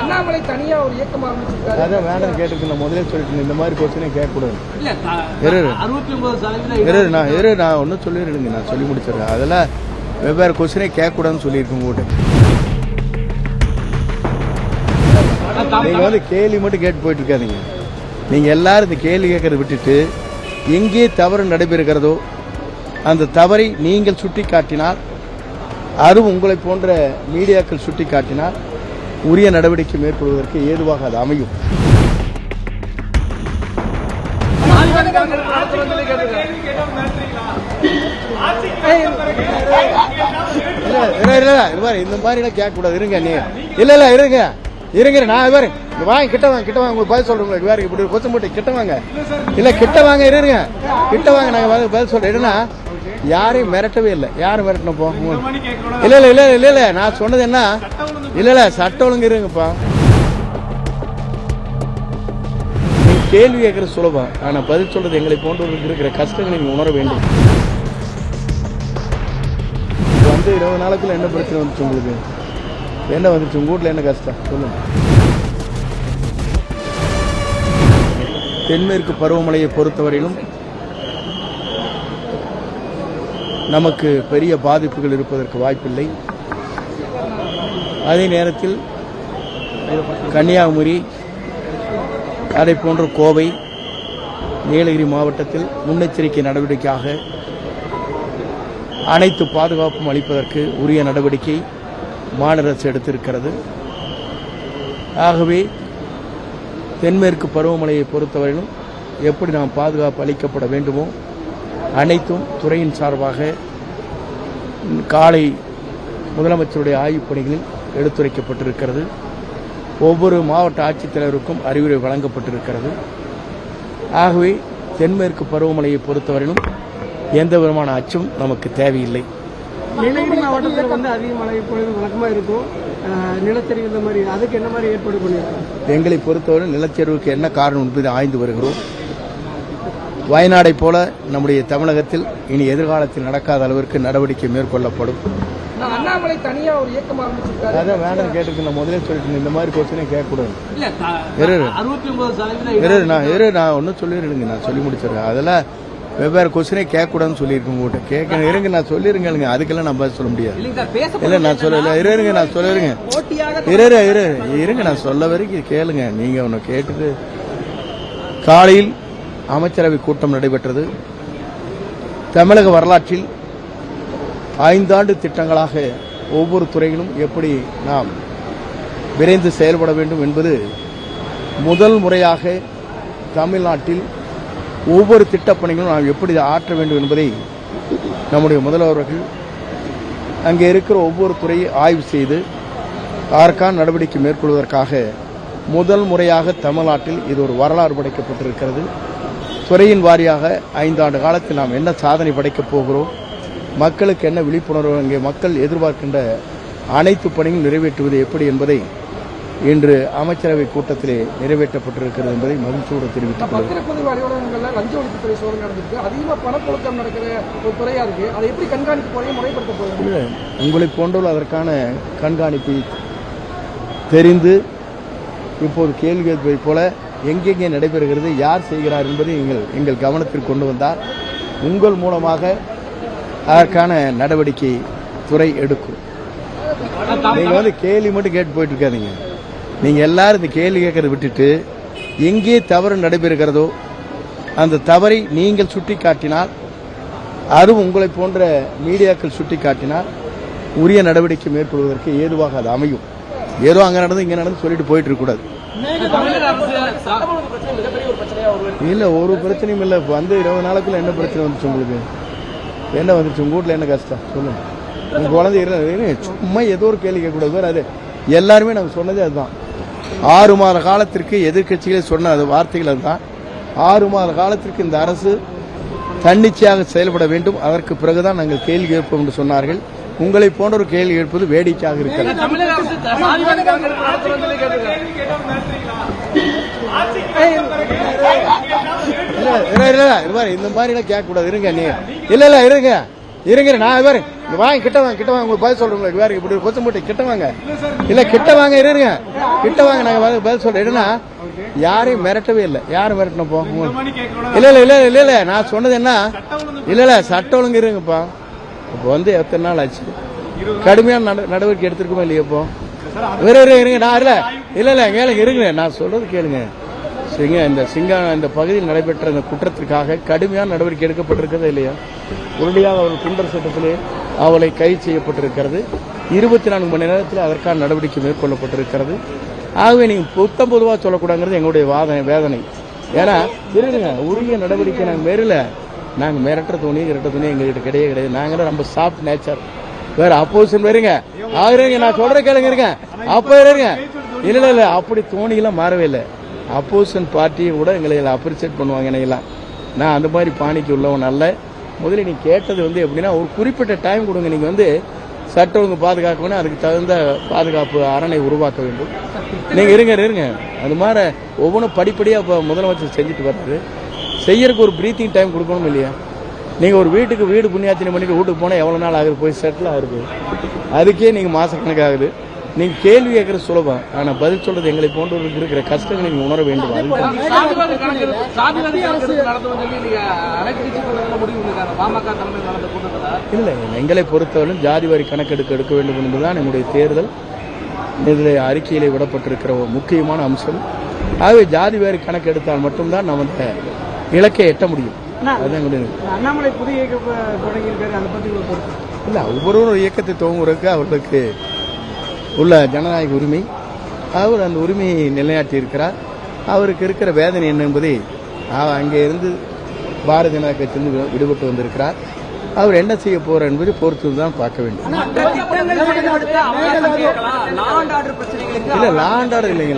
அண்ணாமலை தனியா ஒரு இயக்கம் ஆரம்பிச்சிருக்காரு. அதான் வேண்டாம் கேட்டுருக்கு. நான் முதலே சொல்லிட்டு இந்த மாதிரி கொஸ்டினே கேட்கக்கூடாது. நான் ஒன்றும் சொல்லிடுங்க, நான் சொல்லி முடிச்சிடுறேன். அதெல்லாம் வெவ்வேறு கொஸ்டினே கேட்கக்கூடாதுன்னு சொல்லியிருக்கேன் உங்கள்கிட்ட. நீங்கள் வந்து கேள்வி மட்டும் கேட்டு போயிட்டு இருக்காதீங்க. நீங்கள் எல்லாரும் இந்த கேள்வி கேட்கறத விட்டுட்டு எங்கே தவறு நடைபெறுகிறதோ அந்த தவறை நீங்கள் சுட்டி காட்டினால், அதுவும் உங்களை போன்ற மீடியாக்கள் சுட்டி காட்டினால் உரிய நடவடிக்கை மேற்கொள்வதற்கு ஏதுவாக அது அமையும். இந்த மாதிரி கேட்கக்கூடாது. இருங்க நீ இல்ல இருங்க நான் வேறு வாங்க கிட்ட வாங்க உங்களுக்கு பதில் சொல்றேன். வேற இப்படி கொச்சம் போட்டு கிட்ட வாங்க. இல்ல கிட்ட வாங்க இருங்க கிட்ட வாங்க நாங்க பதில் சொல்றேன். என்னன்னா யாரையும் மிரட்டவே இல்லை. யாரும் மிரட்டணும் போ. இல்ல நான் சொன்னது என்ன, இல்ல சட்டம் ஒழுங்கு இருங்கப்பா. நீங்க கேள்வி கேட்கறது சுலபம், ஆனா பதில் சொல்றது எங்களை போன்றவர்களுக்கு இருக்கிற கஷ்டங்களை நீங்க உணர வேண்டும். வந்து 20 நாளுக்குள்ள என்ன பிரச்சனை வந்துச்சு உங்களுக்கு? என்ன வந்துச்சு உங்க வீட்டுல? என்ன கஷ்டம் சொல்லுங்க. தென்மேற்கு பருவமழையை பொறுத்தவரையிலும் நமக்கு பெரிய பாதிப்புகள் இருப்பதற்கு வாய்ப்பில்லை. அதே நேரத்தில் கன்னியாகுமரி, அதை போன்ற கோவை, நீலகிரி மாவட்டத்தில் முன்னெச்சரிக்கை நடவடிக்கையாக அனைத்து பாதுகாப்பும் அளிப்பதற்கு உரிய நடவடிக்கை மாநில அரசு எடுத்திருக்கிறது. ஆகவே தென்மேற்கு பருவமழையை பொறுத்தவரையிலும் எப்படி நாம் பாதுகாப்பு அளிக்கப்பட வேண்டுமோ அனைத்தும் துறையின் சார்பாக காலை முதலமைச்சருடைய ஆய்வுப் பணிகளில் எடுத்துரைக்கப்பட்டிருக்கிறது. ஒவ்வொரு மாவட்ட ஆட்சித்தலைவருக்கும் அறிவுரை வழங்கப்பட்டிருக்கிறது. ஆகவே தென்மேற்கு பருவமழையை பொறுத்தவரையிலும் எந்த விதமான அச்சம் நமக்கு தேவையில்லை. நீலகிரி மாவட்டத்தில் வந்து அதிக மழை பொழுது வழக்கமாக இருக்கும். நிலச்சரிவு இந்த மாதிரி அதுக்கு என்ன மாதிரி ஏற்பாடு பண்ணியிருக்கோம்? எங்களை பொறுத்தவரை நிலச்சரிவுக்கு என்ன காரணம் என்பதை ஆய்ந்து வருகிறோம். வயநாடை போல நம்முடைய தமிழகத்தில் இனி எதிர்காலத்தில் நடக்காத அளவிற்கு நடவடிக்கை மேற்கொள்ளப்படும். அண்ணாமலை தனியா ஒரு இயக்கம் ஆரம்பிச்சிருக்காரு. அதான் வேண்டாம் கேட்டுருக்கு. நான் முதலே சொல்லிட்டு இந்த மாதிரி கொஸ்டினே கேட்கக்கூடாது. நான் ஒன்றும் சொல்லிடுங்க, நான் சொல்லி முடிச்சிடுறேன். அதெல்லாம் வெவ்வேறு கொஸ்டினே கேட்கக்கூடாதுன்னு சொல்லியிருக்கேன் உங்கள்கிட்ட. கேட்க இருங்க நான் சொல்லிருங்க. அதுக்கெல்லாம் நான் பதில் சொல்ல முடியாது. இல்ல நான் சொல்லல. இருங்க நான் சொல்லிருங்க. இருங்க நான் சொல்ல வரைக்கும் கேளுங்க. நீங்க ஒன்னு கேட்டுட்டு காலையில் அமைச்சரவை கூட்டம் நடைபெற்றது. தமிழக வரலாற்றில் 5 ஆண்டு திட்டங்களாக ஒவ்வொரு துறையிலும் எப்படி நாம் விரைந்து செயல்பட வேண்டும் என்பது முதல் முறையாக தமிழ்நாட்டில் ஒவ்வொரு திட்டப்பணிகளும் நாம் எப்படி ஆற்ற வேண்டும் என்பதை நம்முடைய முதல்வர்கள் அங்கே இருக்கிற ஒவ்வொரு துறையை ஆய்வு செய்து அதற்கான நடவடிக்கை மேற்கொள்வதற்காக முதல் முறையாக தமிழ்நாட்டில் இது ஒரு வரலாறு படைக்கப்பட்டிருக்கிறது. துறையின் வாரியாக 5 ஆண்டு காலத்தில் நாம் என்ன சாதனை படைக்கப் போகிறோம், மக்களுக்கு என்ன விழிப்புணர்வு, அங்கே மக்கள் எதிர்பார்க்கின்ற அனைத்து பணிகளும் நிறைவேற்றுவது எப்படி என்பதை இன்று அமைச்சரவை கூட்டத்திலே நிறைவேற்றப்பட்டிருக்கிறது என்பதை மகிழ்ச்சியோடு தெரிவித்துக் கொள்கிறேன். லஞ்ச ஒழிப்புத்துறை சோதனை நடந்திருக்கு. அதிகமாக பணப்புழக்கம் நடக்கிற ஒரு துறையா இருக்கு. அதை எப்படி கண்காணிப்பு போய் முறைப்படுத்த போகிறீங்க? உங்களை போன்றவர்கள் அதற்கான கண்காணிப்பை தெரிந்து இப்போது கேள்வி கேட்பதை போல எங்கெங்கே நடைபெறுகிறது, யார் செய்கிறார் என்பதை எங்கள் கவனத்திற்கு கொண்டு வந்தார். உங்கள் மூலமாக அதற்கான நடவடிக்கை துறை எடுக்கும். நீங்க வந்து கேள்வி மட்டும் கேட்டு போயிட்டு இருக்காதீங்க. நீங்க எல்லாரும் இந்த கேள்வி கேட்கறத விட்டுட்டு எங்கே தவறு நடைபெறுகிறதோ அந்த தவறை நீங்கள் சுட்டி காட்டினால், அதுவும் உங்களை போன்ற மீடியாக்கள் சுட்டி காட்டினால் உரிய நடவடிக்கை மேற்கொள்வதற்கு ஏதுவாக அது அமையும். ஏதோ அங்க நடந்து இங்க நடந்து சொல்லிட்டு போயிட்டு இருக்க கூடாது. இல்ல ஒரு பிரச்சனையும் இல்ல. வந்து 20 நாளுக்குள்ள என்ன பிரச்சனை வந்துச்சு உங்களுக்கு? என்ன வந்துச்சு உங்க வீட்டுல? என்ன கஷ்டம் சொல்லுங்க. உங்க குழந்தை சும்மா ஏதோ ஒரு கேள்வி கேட்கக்கூடாது. அது எல்லாருமே நாங்கள் சொன்னதே அதுதான். 6 மாத காலத்திற்கு எதிர்கட்சிகளே சொன்ன அது வார்த்தைகள் அதுதான். 6 மாத காலத்திற்கு இந்த அரசு தன்னிச்சையாக செயல்பட வேண்டும். அதற்கு பிறகுதான் நாங்கள் கேள்வி கேட்போம் என்று சொன்னார்கள். உங்களை போன்ற ஒரு கேள்வி கேட்பது வேடிக்கையாக இருக்கிறது. இந்த மாதிரி கேட்க கூடாது. இருங்க நீ இல்ல இருங்க இருங்க நான் வேறு வாங்க கிட்ட வாங்க உங்களுக்கு பதில் சொல்றேன் வேற இப்படி கொச்சம் போட்டு கிட்ட வாங்க இல்ல கிட்ட வாங்க இருங்க கிட்ட வாங்க நாங்க பதில் சொல்றேன் என்னன்னா யாரையும் மிரட்டவே இல்லை யாரும் மிரட்டணும் போ இல்ல நான் சொன்னது என்ன இல்ல சட்ட ஒழுங்கு இருங்கப்பா இப்போ வந்து எத்தனை நாள் ஆச்சு கடுமையான நடவடிக்கை எடுத்திருக்கோமா இல்லையா இப்போ இருங்க நான் இல்ல கேளுங்க இருங்க நான் சொல்றது கேளுங்க இந்த பகுதியில் நடைபெற்ற இந்த குற்றத்திற்காக கடுமையான நடவடிக்கை எடுக்கப்பட்டிருக்கிறது இல்லையா உடனடியாக அவர்கள் குண்டர் சட்டத்திலே அவளை கைது செய்யப்பட்டிருக்கிறது 24 மணி நேரத்தில் அதற்கான நடவடிக்கை மேற்கொள்ளப்பட்டிருக்கிறது ஆகவே நீங்க பொதுவாக சொல்லக்கூடாங்கிறது எங்களுடைய வேதனை ஏன்னா இருங்க உரிய நடவடிக்கை நாங்கள் மேறல நாங்க மிரட்ட துணி எங்ககிட்ட கிடையாது நாங்க ரொம்ப சாஃப்ட் நேச்சர் வேற அப்போசிஷன் வருங்க ஆகுறீங்க நான் சொல்ற கேளுங்க இருங்க அப்ப இருங்க இல்ல அப்படி தோணியெல்லாம் மாறவே இல்லை அப்போசிஷன் பார்ட்டியும் கூட எங்களை அப்ரிசியேட் பண்ணுவாங்க என்னையெல்லாம் நான் அந்த மாதிரி பாணிக்கு உள்ளவன் அல்ல முதல்ல நீங்க கேட்டது வந்து எப்படின்னா ஒரு குறிப்பிட்ட டைம் கொடுங்க நீங்க வந்து சட்ட ஒழுங்கு பாதுகாக்கணும் அதுக்கு தகுந்த பாதுகாப்பு அரணை உருவாக்க வேண்டும் நீங்க இருங்க அது மாதிரி ஒவ்வொன்றும் படிப்படியா இப்ப முதலமைச்சர் செஞ்சுட்டு வர்றாரு செய்யறதுக்கு ஒரு பிரீத்திங் டைம் கொடுக்கணும் இல்லையா நீங்க ஒரு வீடு புண்ணியாத்தினை பண்ணிட்டு வீட்டுக்கு போனா எவ்வளவு நாள் ஆகுது போய் செட்டில் ஆகுது அதுக்கே நீங்க மாசக்கணக்கு ஆகுது நீங்க கேள்வி கேட்கறது சுலபம் ஆனா பதில் சொல்றது எங்களை போன்றவர்களுக்கு இருக்கிற கஷ்டங்களை நீங்க உணர வேண்டும் இல்ல எங்களை பொறுத்தவரை ஜாதிவாரி கணக்கெடுக்க எடுக்க வேண்டும் என்பதுதான் என்னுடைய தேர்தல் இதில் அறிக்கையிலே விடப்பட்டிருக்கிற முக்கியமான அம்சம் ஆகவே ஜாதிவாரி கணக்கு எடுத்தால் மட்டும்தான் நம்ம அந்த இலக்கை எட்ட முடியும் அண்ணாமலை புதிய இயக்கம் தொடங்கியிருக்காரு அதை பத்தி இல்ல ஒவ்வொரு இயக்கத்தை துவங்குறதுக்கு அவர்களுக்கு உள்ள ஜனநாயக உரிமை அவர் அந்த உரிமையை நிலைநாட்டி இருக்கிறார் அவருக்கு இருக்கிற வேதனை என்ன என்பதை அங்கே இருந்து பாரதிய ஜனதா கட்சியிலிருந்து விடுபட்டு வந்திருக்கிறார் அவர் என்ன செய்ய போறார் என்பதை பொறுத்து தான் பார்க்க வேண்டும் இல்ல லாண்ட் ஆர்டர் இல்லைங்க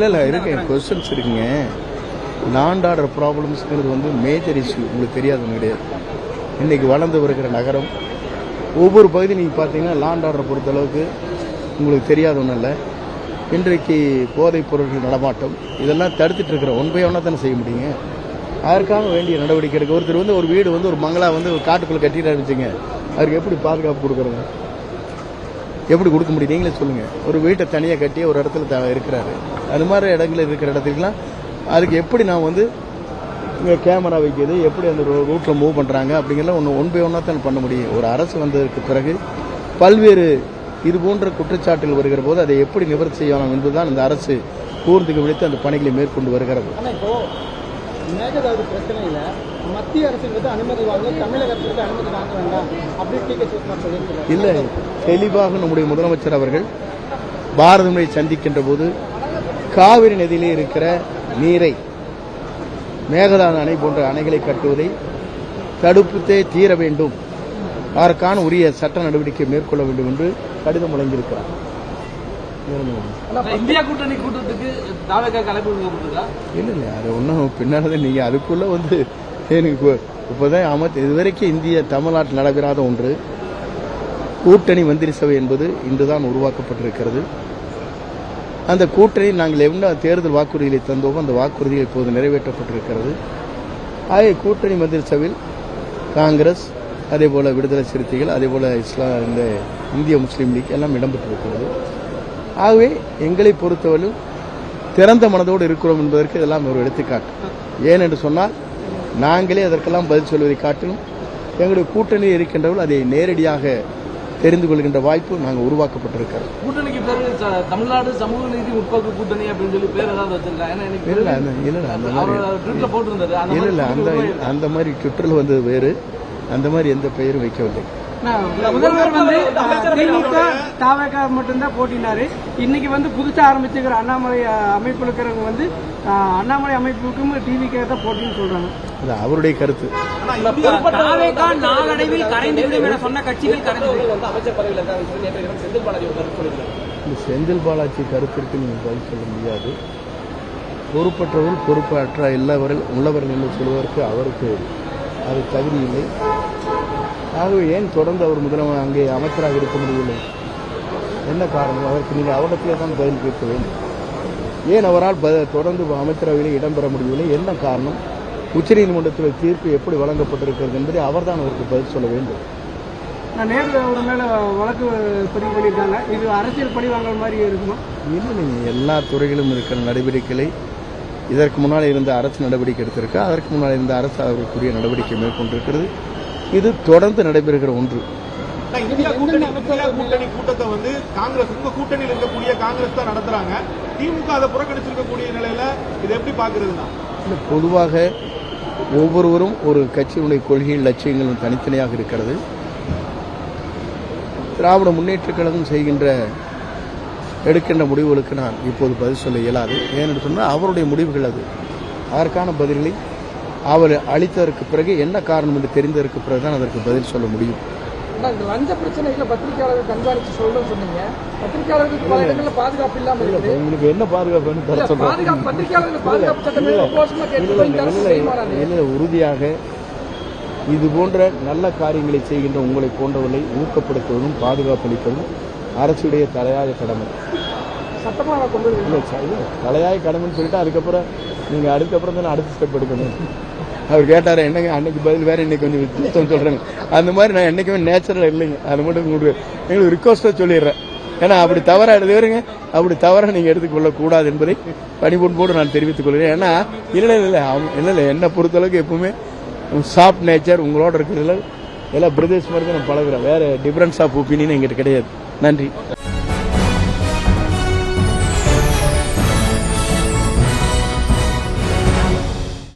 இல்ல இருக்கு கொஸ்டின்ஸ் இருக்குங்க லாண்ட் ஆர்டர் ப்ராப்ளம்ஸ்ங்கிறது வந்து மேஜர் இஷ்யூ உங்களுக்கு தெரியாது கிடையாது இன்னைக்கு வளர்ந்து வருகிற நகரம் ஒவ்வொரு பகுதியும் நீங்க பாத்தீங்கன்னா லாண்ட் ஆர்டர் பொறுத்த அளவுக்கு உங்களுக்கு தெரியாத ஒன்றும் இல்லை இன்றைக்கு போதைப் பொருட்கள் நடமாட்டம் இதெல்லாம் தடுத்துட்டு இருக்கிற ஒன் பை ஒன்னா தானே செய்ய முடியுங்க அதற்காக வேண்டிய நடவடிக்கை எடுக்க ஒருத்தர் வந்து ஒரு வீடு வந்து ஒரு பங்களா வந்து ஒரு காட்டுக்குள்ள கட்டிட்டு இருந்துச்சுங்க அவருக்கு எப்படி பாதுகாப்பு கொடுக்கறது எப்படி கொடுக்க முடியும் நீங்களே சொல்லுங்க ஒரு வீட்டை தனியாக கட்டி ஒரு இடத்துல இருக்கிறாரு அது மாதிரி இடங்கள் இருக்கிற இடத்துக்குலாம் அதுக்கு எப்படி நான் வந்து இங்கே கேமரா வைக்கிறது எப்படி அந்த ரூட்ல மூவ் பண்றாங்க அப்படிங்கிற ஒன் பை ஒன்னா தான் பண்ண முடியும் ஒரு அரசு வந்ததற்கு பிறகு பல்வேறு இது போன்ற குற்றச்சாட்டுகள் வருகிற போது அதை எப்படி நிவர்த்தி செய்யலாம் என்பதுதான் இந்த அரசு கூர்ந்து கவனித்து அந்த பணிகளை மேற்கொண்டு வருகிறது மேகதாது பிரச்சனையில மத்திய அரசு அனுமதி வாங்க தமிழக அரசுக்கு அனுமதி வாங்க வேண்டாம் அப்படின்னு இல்ல தெளிவாக நம்முடைய முதலமைச்சர் அவர்கள் பாரதமை சந்திக்கின்ற போது காவிரி நதியிலே இருக்கிற நீரை மேகதாது அணை போன்ற அணைகளை கட்டுவதை தடுப்புத்தே தீர வேண்டும் அதற்கான உரிய சட்ட நடவடிக்கை மேற்கொள்ள வேண்டும் என்று கடிதம் வழங்கியிருக்கிறார் இந்தியா கூட்டணி கூட்டத்துக்கு இல்ல அது ஒன்னும் பின்னால்தான் நீங்க அதுக்குள்ள வந்து எனக்கு இப்பதான் இதுவரைக்கும் இந்திய தமிழ்நாட்டில் நடைபெறாத ஒன்று கூட்டணி மந்திரி சபை என்பது இன்றுதான் உருவாக்கப்பட்டிருக்கிறது அந்த கூட்டணியில் நாங்கள் என்ன தேர்தல் வாக்குறுதிகளை தந்தோமோ அந்த வாக்குறுதிகள் இப்போது நிறைவேற்றப்பட்டிருக்கிறது ஆகிய கூட்டணி மந்திரி சபையில் காங்கிரஸ் அதே போல விடுதலை சிறுத்தைகள் அதே போல இந்த இந்திய முஸ்லீம் லீக் எல்லாம் இடம்பெற்றிருக்கிறது ஆகவே எங்களை பொறுத்தவரை திறந்த மனதோடு இருக்கிறோம் என்பதற்கு இதெல்லாம் ஒரு எடுத்துக்காட்டு ஏனென்று சொன்னால் நாங்களே அதற்கெல்லாம் பதில் சொல்வதை காட்டிலும் எங்களுடைய கூட்டணியில் இருக்கின்றவர்கள் அதை நேரடியாக தெரிந்து கொள்கின்ற வாய்ப்பு நாங்கள் உருவாக்கப்பட்டிருக்கிறோம். கூட்டணிக்கு பேர் தமிழ்நாடு சமூக நீதி முற்போக்கு கூட்டணி அப்படின்னு சொல்லி பேர் ஏதாவது வச்சிருக்காங்க? அந்த மாதிரி ட்விட்டர்ல வந்தது வேறு, அந்த மாதிரி எந்த பெயரும் வைக்கவில்லை. முதல்வர் வந்து திமுக தாவேகா மட்டும்தான் போட்டினாரு. இன்னைக்கு வந்து புதுசா ஆரம்பிச்சுக்கிற அண்ணாமலை அமைப்பு இருக்கிறவங்க வந்து அண்ணாமலை அமைப்புக்கும் டிவிக்கே தான் போட்டின்னு சொல்றாங்க. அது அவருடைய கருத்து. செந்தில் பாலாஜி கருத்திற்கு நீங்கள் பதில் சொல்ல முடியாது. பொறுப்பற்றவர்கள் பொறுப்பற்ற எல்லாவர்கள் உள்ளவர்கள் என்று சொல்வதற்கு அவருக்கு அது தகுதி இல்லை. ஆகவே ஏன் தொடர்ந்து அவர் முதலமைச்சர் அங்கே அமைச்சராக இருக்க முடியவில்லை? என்ன காரணம்? அதற்கு நீங்கள் அவரிடத்திலே தான் பதில் கேட்க வேண்டும். ஏன் அவரால் தொடர்ந்து அமைச்சரவையில் இடம்பெற முடியவில்லை? என்ன காரணம்? உச்சநீதிமன்றத்தில் தீர்ப்பு எப்படி வழங்கப்பட்டிருக்கிறது என்பதை அவர்தான் அவருக்கு பதில் சொல்ல வேண்டும். நான் நேரில் ஒரு மேல வழக்கு பதிவு பண்ணியிருக்காங்க. இது அரசியல் பழி வாங்கல் மாதிரி இருக்குமா? இல்லைங்க, எல்லா துறைகளிலும் இருக்கிற நடவடிக்கைகளை இதற்கு முன்னால் இருந்த அரசு நடவடிக்கை எடுத்திருக்கு. அதற்கு முன்னால் இருந்த அரசு அவருக்குரிய நடவடிக்கை மேற்கொண்டிருக்கிறது. இது தொடர்ந்து நடைபெறுகிற ஒன்று. இந்தியா கூட்டணி கூட்டத்தை வந்து காங்கிரஸ், உங்க கூட்டணியில் இருக்கக்கூடிய காங்கிரஸ் தான் நடத்துறாங்க. திமுக அதை புறக்கணிச்சிருக்கக்கூடிய நிலையில இதை எப்படி பாக்குறதுன்னா, பொதுவாக ஒவ்வொருவரும் ஒரு கட்சியினுடைய கொள்கைகள் லட்சியங்களும் தனித்தனியாக இருக்கிறது. திராவிட முன்னேற்ற கழகம் எடுக்கின்ற முடிவுகளுக்கு நான் இப்போது பதில் சொல்ல இயலாது. ஏன்னு சொன்னால் அவருடைய முடிவுகள் அது. அதற்கான பதில்களை அவர் அளித்ததற்கு பிறகு என்ன காரணம் என்று தெரிந்ததற்கு பிறகுதான் அதற்கு பதில் சொல்ல முடியும். லஞ்ச பிரச்சனைகளை பத்திரிகையாளர்கள் கண்காணித்து சொல்லணும்னு சொன்னீங்க. பத்திரிகையாளர்களுக்கு பல இடங்களில் பாதுகாப்பு இல்லாமல் இருக்குது. உங்களுக்கு என்ன பாதுகாப்புன்னு இல்லை, உறுதியாக இது போன்ற நல்ல காரியங்களை செய்கின்ற உங்களை போன்றவர்களை ஊக்கப்படுத்துவதும் பாதுகாப்பு அளிப்பதும் அரசுடைய தலையாய கடமை. சட்டமாக கொண்டு தலையாய கடமைன்னு சொல்லிட்டு அதுக்கப்புறம் தானே அடுத்த ஸ்டெப் எடுக்கணும். அவர் கேட்டார் என்னங்க அன்னைக்கு பதில் வேற, இன்னைக்கு கொஞ்சம் வித்தியாசம் சொல்றேங்க. அந்த மாதிரி நான் என்னைக்குமே நேச்சுரல் இல்லைங்க. அது மட்டும் எங்களுக்கு ரிக்வஸ்டா சொல்லிடுறேன். ஏன்னா அப்படி தவறா எழுதுவருங்க, அப்படி தவற நீங்க எடுத்துக்கொள்ளக்கூடாது என்பதை பணிபுண்போடு நான் தெரிவித்துக் கொள்கிறேன். ஏன்னா இல்லை என்னை பொறுத்தளவுக்கு எப்பவுமே சாஃப்ட் நேச்சர் உங்களோட இருக்கிறதுல எல்லாம் பிரதேஷ் மாதிரி தான் நான் பழகுறேன். வேற டிஃபரன்ஸ் ஆஃப் ஒப்பீனியன் எங்கிட்ட கிடையாது. நன்றி.